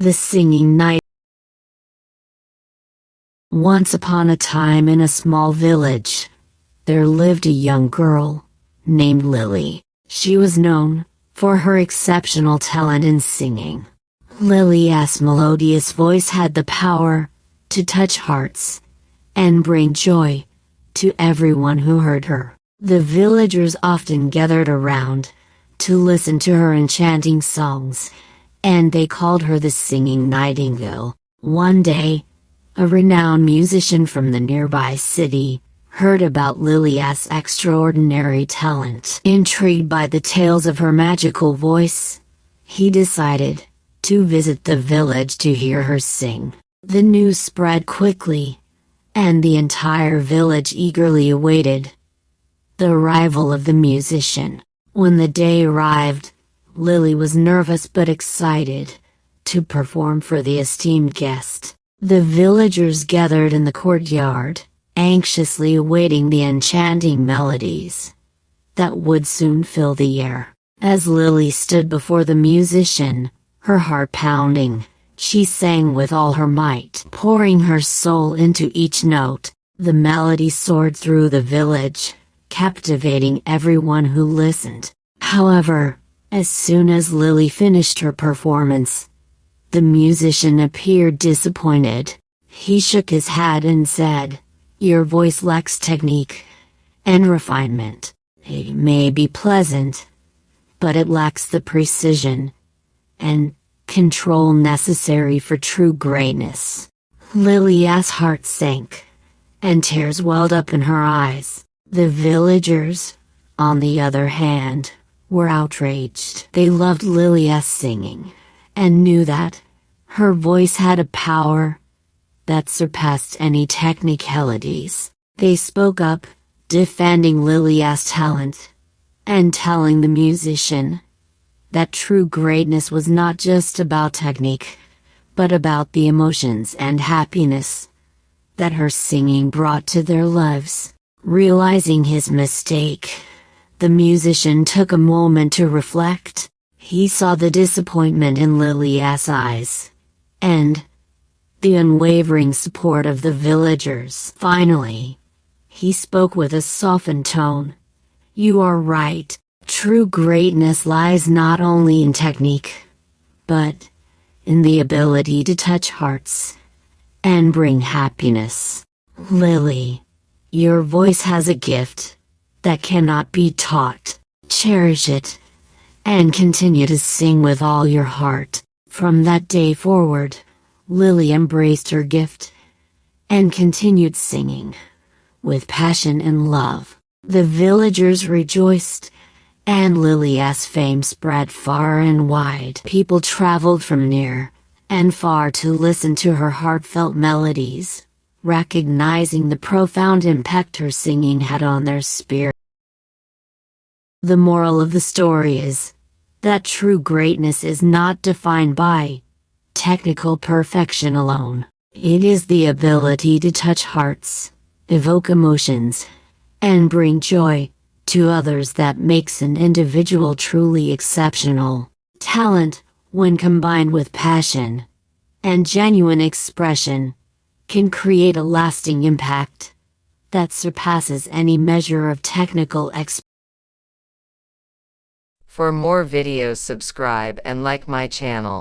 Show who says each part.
Speaker 1: The Singing Night. Once upon a time in a small village, there lived a young girl named Lily. She was known for her exceptional talent in singing. Lily's melodious voice had the power to touch hearts and bring joy to everyone who heard her. The villagers often gathered around to listen to her enchanting songs, and they called her the Singing Nightingale. One day, a renowned musician from the nearby city heard about Lily's extraordinary talent. Intrigued by the tales of her magical voice, he decided to visit the village to hear her sing. The news spread quickly, and the entire village eagerly awaited the arrival of the musician. When the day arrived, Lily was nervous but excited to perform for the esteemed guest. The villagers gathered in the courtyard, anxiously awaiting the enchanting melodies that would soon fill the air. As Lily stood before the musician, her heart pounding, she sang with all her might, pouring her soul into each note. The melody soared through the village, captivating everyone who listened. However, as soon as Lily finished her performance, the musician appeared disappointed. He shook his head and said, "Your voice lacks technique and refinement. It may be pleasant, but it lacks the precision and control necessary for true greatness." Lily's heart sank, and tears welled up in her eyes. The villagers, on the other hand, were outraged. They loved Lily's singing, and knew that her voice had a power that surpassed any technicalities. They spoke up, defending Lily's talent, and telling the musician that true greatness was not just about technique, but about the emotions and happiness that her singing brought to their lives. Realizing his mistake, the musician took a moment to reflect. He saw the disappointment in Lily's eyes, and the unwavering support of the villagers. Finally, he spoke with a softened tone. "You are right. True greatness lies not only in technique, but in the ability to touch hearts and bring happiness. Lily, your voice has a gift that cannot be taught. Cherish it, and continue to sing with all your heart." From that day forward, Lily embraced her gift and continued singing with passion and love. The villagers rejoiced, and Lily's fame spread far and wide. People traveled from near and far to listen to her heartfelt melodies, recognizing the profound impact her singing had on their spirit. The moral of the story is that true greatness is not defined by technical perfection alone. It is the ability to touch hearts, evoke emotions, and bring joy to others that makes an individual truly exceptional. Talent, when combined with passion and genuine expression, can create a lasting impact that surpasses any measure of technical expertise.
Speaker 2: For more videos, subscribe and like my channel.